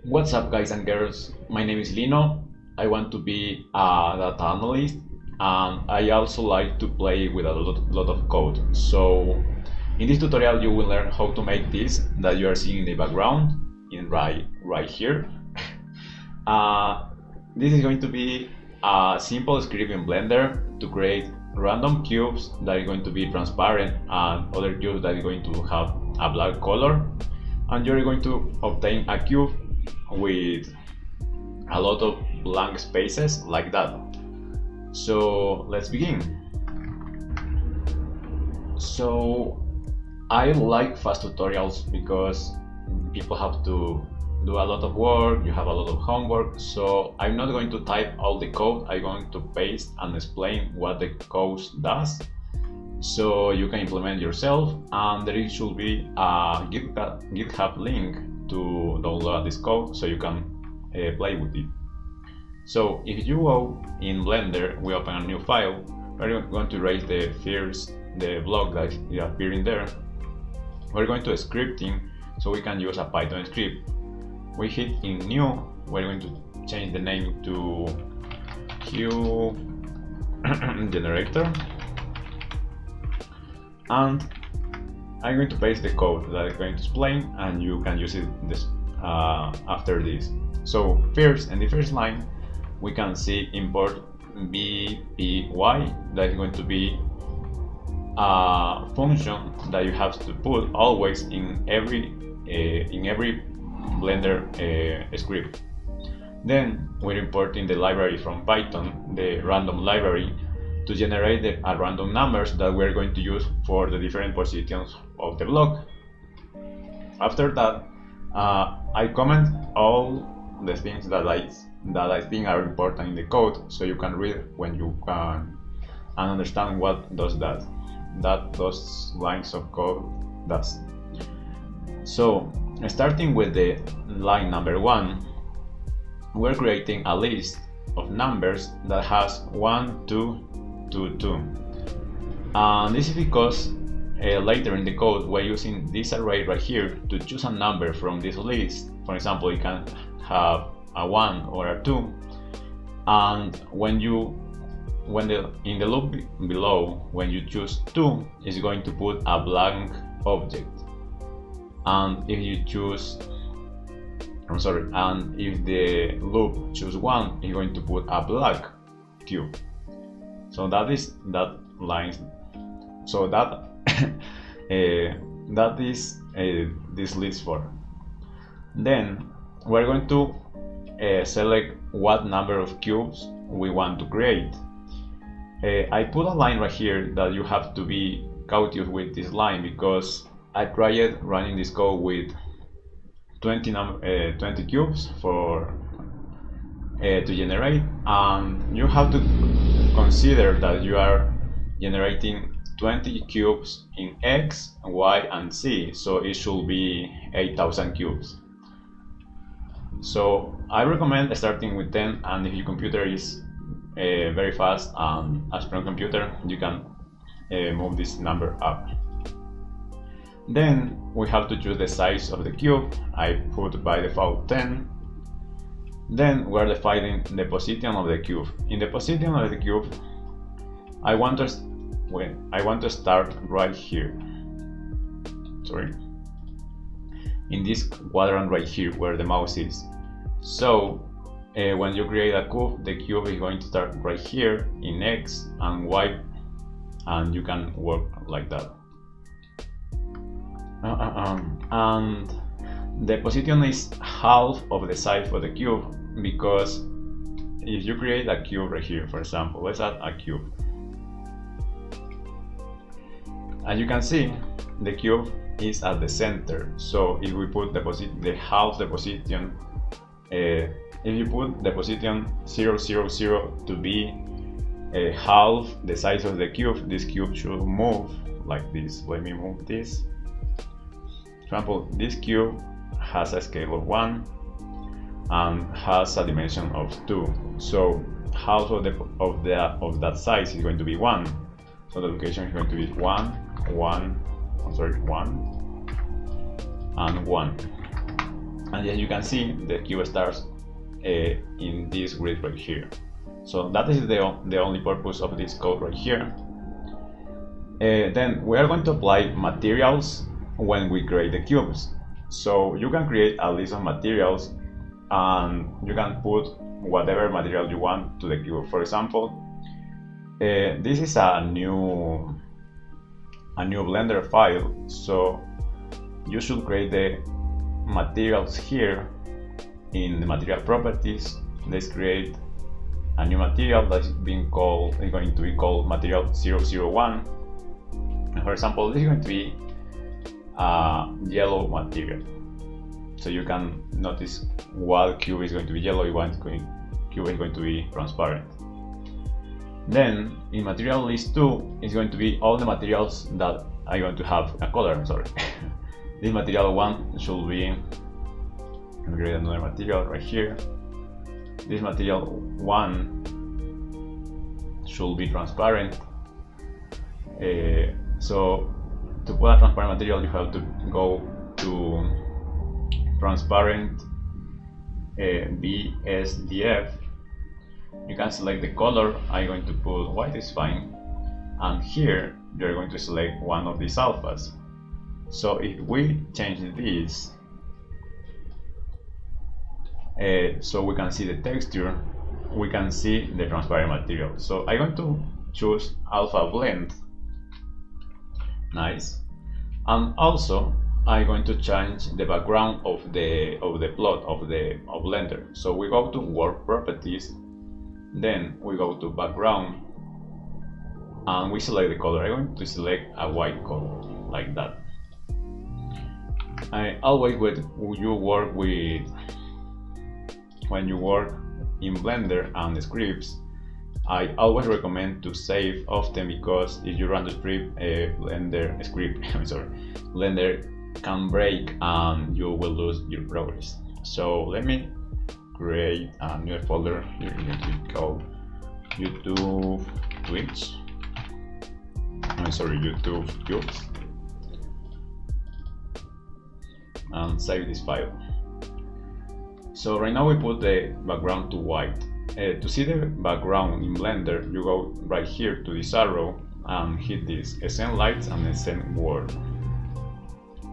What's up, guys and girls? My name is Lino. I want to be a data analyst, and I also like to play with a lot of code. So in this tutorial you will learn how to make this that you are seeing in the background in right here. This is going to be a simple script in Blender to create random cubes that are going to be transparent and other cubes that are going to have a black color, and you're going to obtain a cube with a lot of blank spaces like that. So let's begin. So I like fast tutorials because people have to do a lot of work, you have a lot of homework, so I'm not going to type all the code, I'm going to paste and explain what the code does so you can implement yourself, and there should be a GitHub link to download this code so you can play with it. So if you go in Blender, we open a new file, we're going to erase the block that is appearing there. We're going to scripting, so we can use a Python script. We hit in new, we're going to change the name to Q generator, and I'm going to paste the code that I'm going to explain, and you can use it after this. So first, in the first line, we can see import BPY, that is going to be a function that you have to put always in every Blender script. Then we're importing the library from Python, the random library, to generate a random numbers that we're going to use for the different positions of the block. After that, I comment all the things that I think are important in the code, so you can read when you can and understand what does those lines of code does. So starting with the line number 1, we're creating a list of numbers that has 1, 2, 2, 2. And this is because later in the code we're using this array right here to choose a number from this list. For example, you can have a 1 or a 2, and in the loop below, when you choose 2, it's going to put a blank object, and if you choose and if the loop choose 1, it's going to put a black cube. So that is that line. So that that is this list for. Then we're going to select what number of cubes we want to create. I put a line right here that you have to be cautious with this line, because I tried running this code with 20 cubes for to generate, and you have to consider that you are generating 20 cubes in X, Y, and Z, so it should be 8,000 cubes. So I recommend starting with 10, and if your computer is very fast and a strong computer, you can move this number up. Then we have to choose the size of the cube. I put by default 10. Then we're defining the position of the cube. In the position of the cube, I want to start right here. Sorry. In this quadrant right here where the mouse is. So when you create a cube, the cube is going to start right here in X and Y, and you can work like that. And the position is half of the size of the cube, because if you create a cube right here, for example, let's add a cube, and you can see the cube is at the center. So if we put the half the position, if you put the position 0, 0, 0 to be half the size of the cube, this cube should move like this. Let me move this. For example, this cube has a scale of 1 and has a dimension of 2. So half of that size is going to be 1. So the location is going to be 1, 1, and 1. And as you can see, the cube starts in this grid right here. So that is the only purpose of this code right here. Then we are going to apply materials when we create the cubes. So you can create a list of materials and you can put whatever material you want to the cube. For example, this is a new Blender file, so you should create the materials here in the material properties. Let's create a new material that is going to be called material 001. And for example, this is going to be a yellow material. So you can notice what cube is going to be yellow, what cube is going to be transparent. Then in material list 2 is going to be all the materials that are going to have a color. Sorry. This material 1 should be, let me create another material right here. This material 1 should be transparent. So to put a transparent material, you have to go to transparent BSDF. You can select the color. I'm going to put white is fine, and here you're going to select one of these alphas. So if we change this, so we can see the texture, we can see the transparent material. So I'm going to choose alpha blend. Nice. And also I'm going to change the background of the plot of Blender. So we go to work properties, then we go to background and we select the color. I'm going to select a white color like that. I always when you work in Blender and scripts, I always recommend to save often, because if you run the script, Blender can break and you will lose your progress. So let me create a new folder here. It's called YouTube Cubes, and save this file. So right now we put the background to white. To see the background in Blender, you go right here to this arrow and hit this Send Lights and Send World.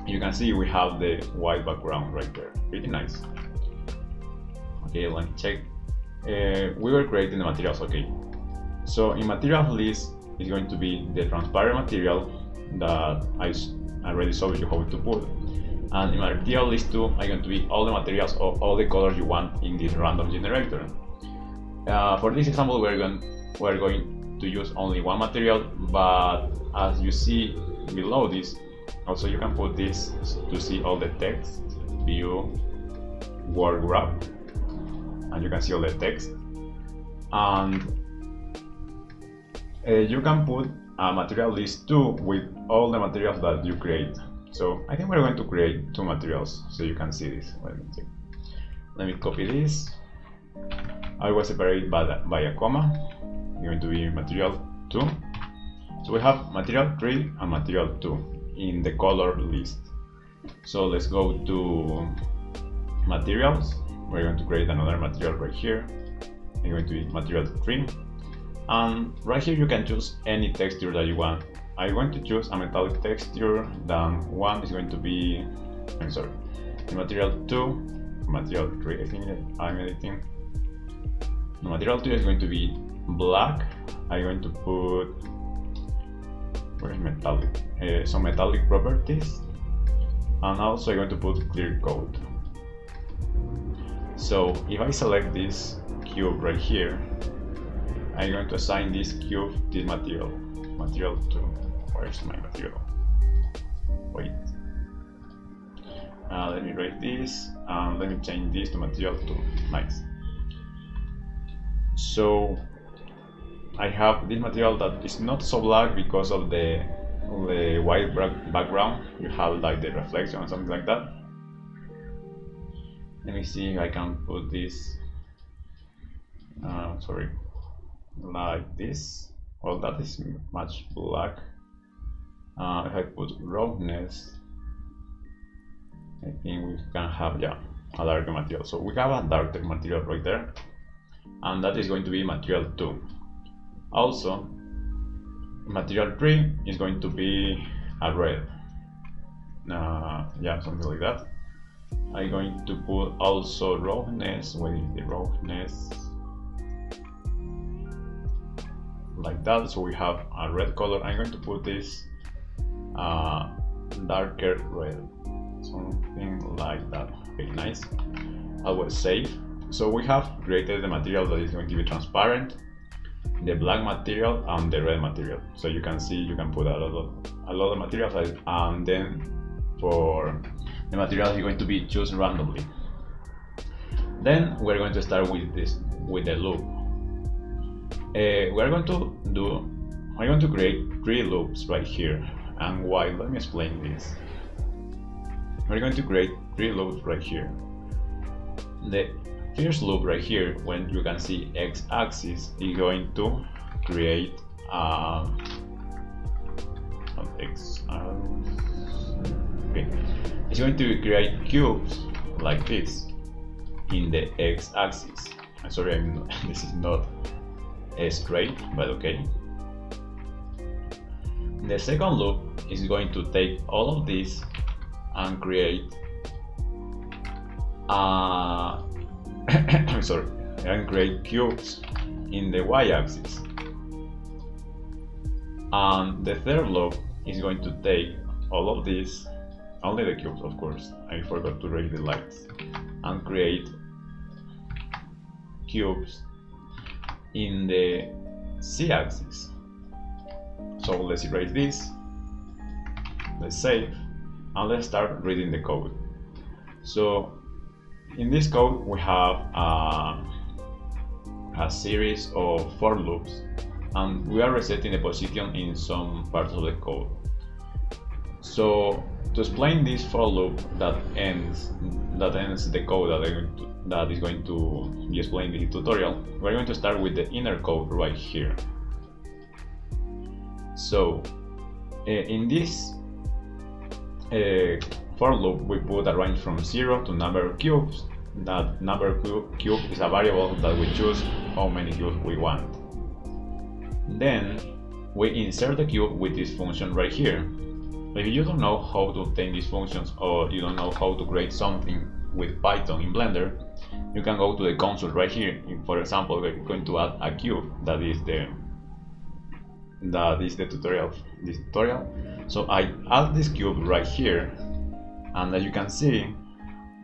You can see we have the white background right there. Pretty nice. Okay, let me check. We were creating the materials. Okay, so in materials list is going to be the transparent material that I already showed you how to put. And in material list 2 are going to be all the materials of all the colors you want in this random generator. For this example, we're going to use only one material, but as you see below this, also you can put this to see all the text, view, word graph, and you can see all the text. And you can put a material list 2 with all the materials that you create. So I think we're going to create 2 materials so you can see this. Let me copy this. I will separate by a comma. It's going to be material 2. So we have material 3 and material 2 in the color list. So let's go to materials. We're going to create another material right here. It's going to be material 3. And right here you can choose any texture that you want. I'm going to choose a metallic texture. Then one is going to be, material 2, material 3, I think I'm editing. Material 2 is going to be black. I'm going to put, where is metallic? Some metallic properties. And also I'm going to put clear code. So if I select this cube right here, I'm going to assign this cube this material 2. Where's my material? Wait. Let me write this and let me change this to material 2. Nice. So I have this material that is not so black because of the white background. You have like the reflection or something like that. Let me see if I can put this. Like this. Well, that is much black. If I put roughness, I think we can have, yeah, a darker material. So we have a darker material right there, and that is going to be material 2. Also, material 3 is going to be a red. Yeah, something like that. I'm going to put also roughness. Where is the roughness? Like that. So we have a red color. I'm going to put this darker red, something like that. Okay, nice. I will save. So we have created the material that is going to be transparent, the black material and the red material. So you can see you can put a lot of material, and then for the material you're going to be chosen randomly. Then we're going to start with the loop. I'm going to create 3 loops right here. And why? Let me explain this. We're going to create 3 loops right here. The first loop right here, when you can see x-axis, is going to create it's going to create cubes like this in the x-axis. I'm sorry, this is not straight, but okay. The second loop is going to take all of this and create I'm sorry, and create cubes in the y-axis. And the third loop is going to take all of this, only the cubes of course, I forgot to raise the lights, and create cubes in the z-axis. So let's erase this, let's save, and let's start reading the code. So in this code we have a series of for loops, and we are resetting the position in some parts of the code. So to explain this for loop that ends the code that is going to be explained in the tutorial, we're going to start with the inner code right here. So in this for loop we put a range from 0 to number of cubes. That number cube is a variable that we choose how many cubes we want. Then we insert the cube with this function right here. If you don't know how to obtain these functions, or you don't know how to create something with Python in Blender, you can go to the console right here. For example, we're going to add a cube. That is the tutorial. So I add this cube right here, and as you can see,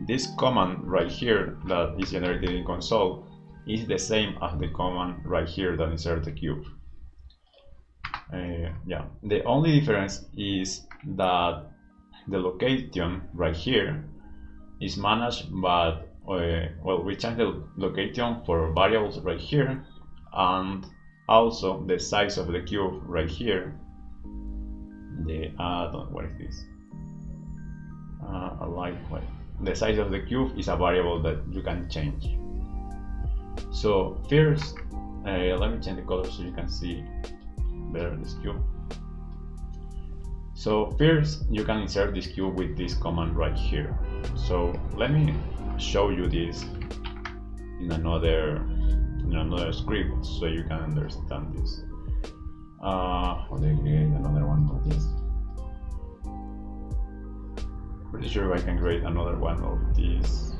this command right here that is generated in console is the same as the command right here that inserts the cube. Yeah, the only difference is that the location right here is managed, but well, we change the location for variables right here, and also the size of the cube right here. What is this? The size of the cube is a variable that you can change. So first, let me change the color so you can see better this cube. So first, you can insert this cube with this command right here. So let me show you this in another script so you can understand this. How do I create another one of this? Pretty sure I can create another one of these.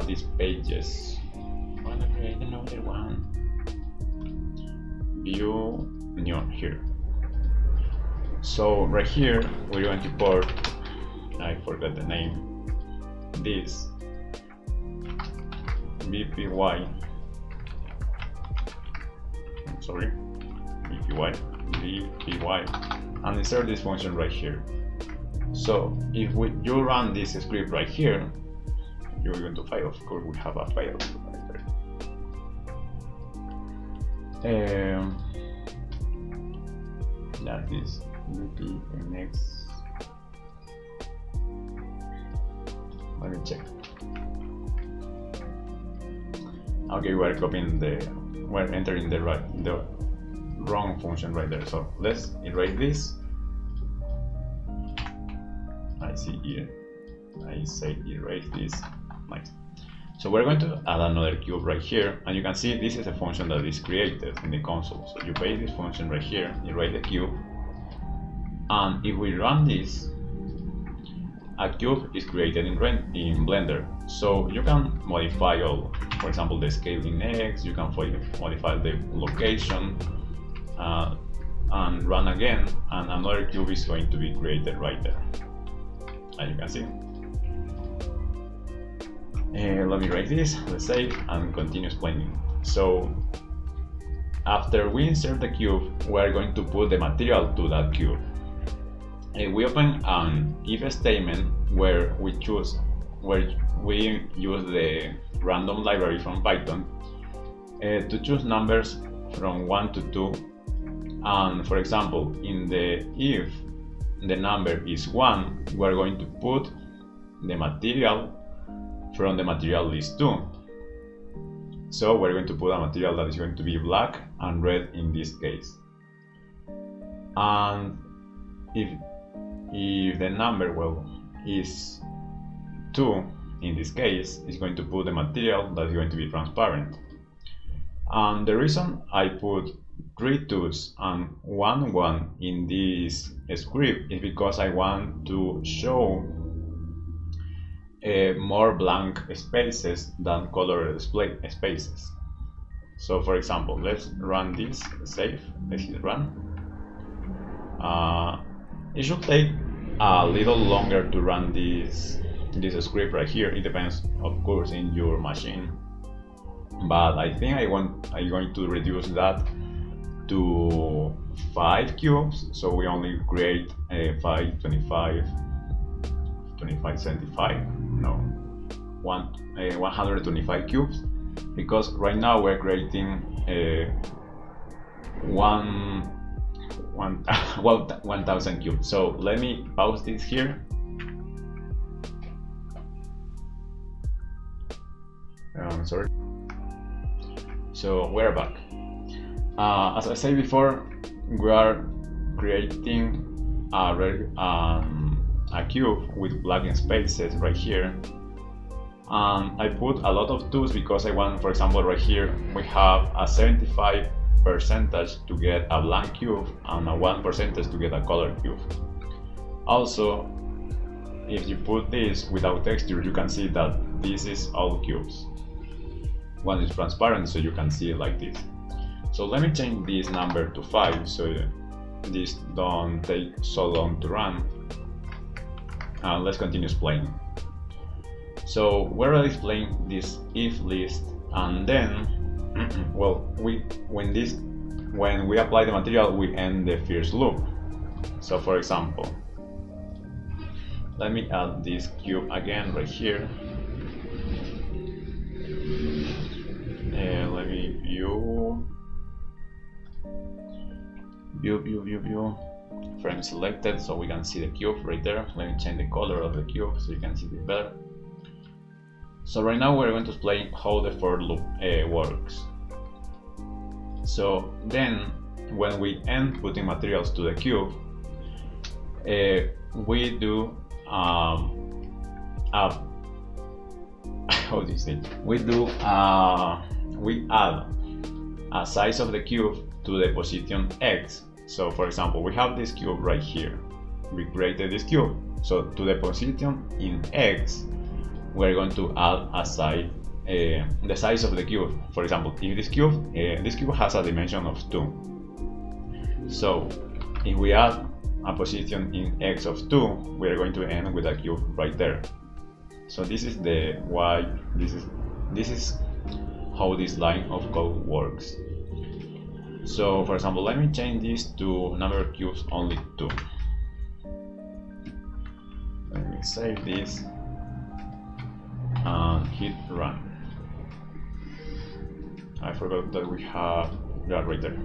These pages. I want to create another one. View new here. So right here we're going to import, I forgot the name, this bpy. I'm sorry, bpy, and insert this function right here. So if you run this script right here, you're going to fail. Of course, we have a fail right there. That is next. Let me check. Okay, we're entering the wrong function right there. So let's erase this. I see here. I say erase this. Nice. So we're going to add another cube right here, and you can see this is a function that is created in the console. So you paste this function right here, erase the cube, and if we run this, a cube is created in Blender. So you can modify all, for example, the scaling X, you can modify the location, and run again, and another cube is going to be created right there, as you can see. Let me write this, let's save, and continue explaining. So after we insert the cube, we are going to put the material to that cube. We open an if statement where we use the random library from Python to choose numbers from 1 to 2. And for example, in the if the number is 1, we are going to put the material from the material list 2. So we're going to put a material that is going to be black and red in this case. And if the number, well, is 2 in this case, is going to put the material that is going to be transparent. And the reason I put 3 2s and 1 1 in this script is because I want to show more blank spaces than color display spaces. So for example, let's run this, save, let's hit run. It should take a little longer to run this script right here. It depends, of course, in your machine, but I think I'm going to reduce that to 5 cubes, so we only create 5, 25, 25, 75, no, 125 cubes, because right now we're creating 1000 cubes. So let me pause this here. Sorry. So we're back. As I said before, we are creating a cube with black spaces right here. I put a lot of 2s because I want, for example, right here we have a 75% to get a blank cube and a 1% to get a color cube. Also, if you put this without texture, you can see that this is all cubes. One is transparent, so you can see it like this. So let me change this number to 5 so this don't take so long to run. And let's continue explaining. So we're already displaying this if list, and then well, when we apply the material, we end the first loop. So for example, let me add this cube again right here. Let me view frame selected, so we can see the cube right there. Let me change the color of the cube so you can see it better. So right now we're going to explain how the for loop works. So then when we end putting materials to the cube, we do how do you say? We add a size of the cube to the position X. So for example, we have this cube right here. We created this cube. So to the position in X, we're going to add a size, the size of the cube. For example, if this cube has a dimension of 2. So if we add a position in X of 2, we are going to end with a cube right there. So this is this is how this line of code works. So for example, let me change this to number of cubes only 2. Let me save this and hit run. I forgot that we have that right there.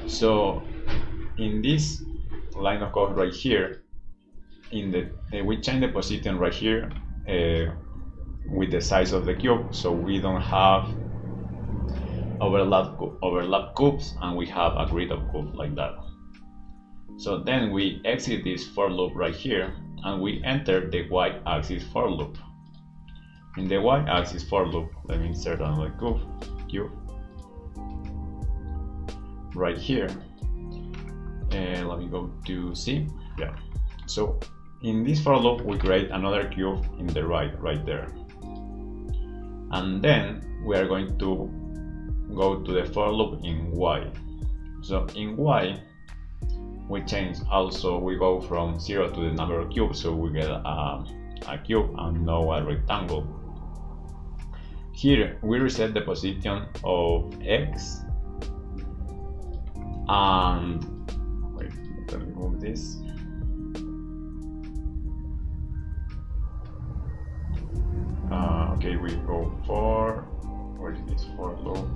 So in this line of code right here, we change the position right here with the size of the cube, so we don't have overlap cubes, and we have a grid of cubes like that. So then we exit this for loop right here and we enter the y-axis for loop. In the y-axis for loop, let me insert another cube right here, and let me go to C. Yeah. So in this for loop, we create another cube in the right there, and then we are going to go to the for loop in Y. So in Y, we change also, we go from 0 to the number of cubes, so we get a cube and no a rectangle. Here we reset the position of X, and wait, let me move this. Okay, we go for, where is this for loop?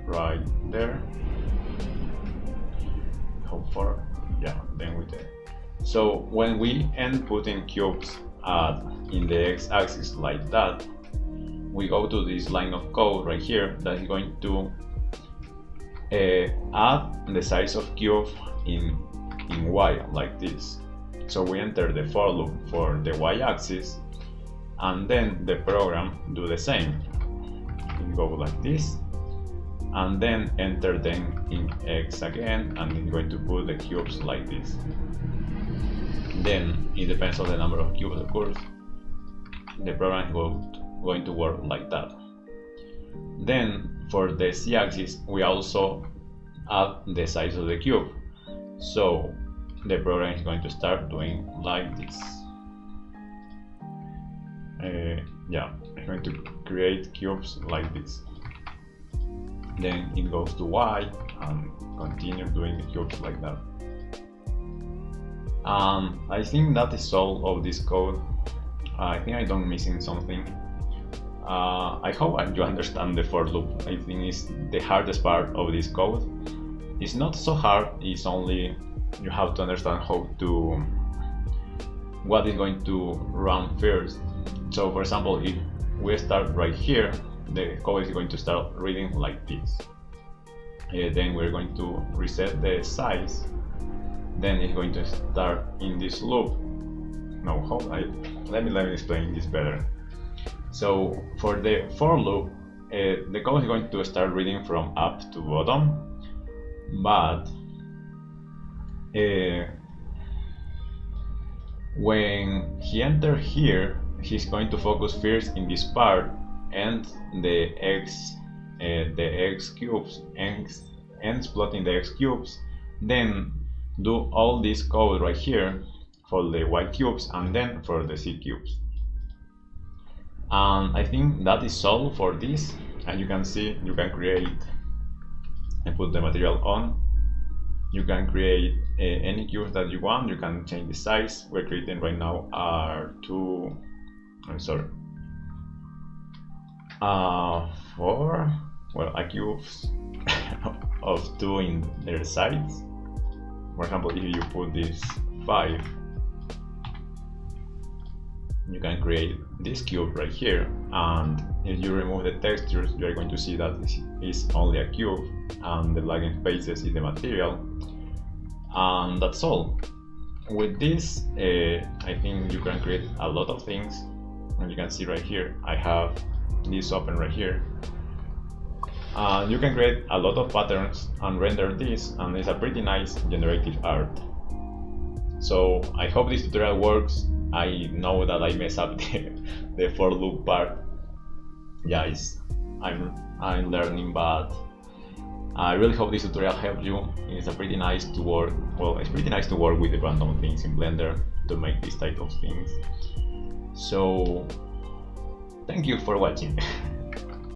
Right there. Hope for, yeah, then we did. So when we end putting cubes in the x-axis like that, we go to this line of code right here that is going to add the size of cube in y like this. So we enter the for loop for the y-axis, and then the program do the same. We go like this, and then enter them in X again, and it's going to put the cubes like this. Then it depends on the number of cubes, of course. The program is going to work like that. Then for the z-axis, we also add the size of the cube. So the program is going to start doing like this. Yeah, it's going to create cubes like this. Then it goes to Y and continue doing the cubes like that. I think that is all of this code. I think I don't missing something. I hope you understand the for loop. I think it's the hardest part of this code. It's not so hard, it's only you have to understand what is going to run first. So for example, if we start right here, the code is going to start reading like this. Then we're going to reset the size. Then it's going to start in this loop. No, let me explain this better. So for the for loop, the code is going to start reading from up to bottom, but when he enters here, he's going to focus first in this part and the x cubes and plotting the x cubes, then do all this code right here for the y cubes and then for the z cubes. And I think that is all for this. And you can see you can create and put the material on. You can create any cubes that you want. You can change the size. We're creating right now are four, well, cubes of 2 in their sides. For example, if you put this 5, you can create this cube right here, and if you remove the textures, you are going to see that this is only a cube and the blank spaces is the material, and that's all. With this, I think you can create a lot of things, and you can see right here, I have this open right here. You can create a lot of patterns and render this, and it's a pretty nice generative art. So I hope this tutorial works. I know that I mess up the for loop part. Yeah, I'm learning, but I really hope this tutorial helped you. It's pretty nice to work. Well, it's pretty nice to work with the random things in Blender to make these type of things. So thank you for watching.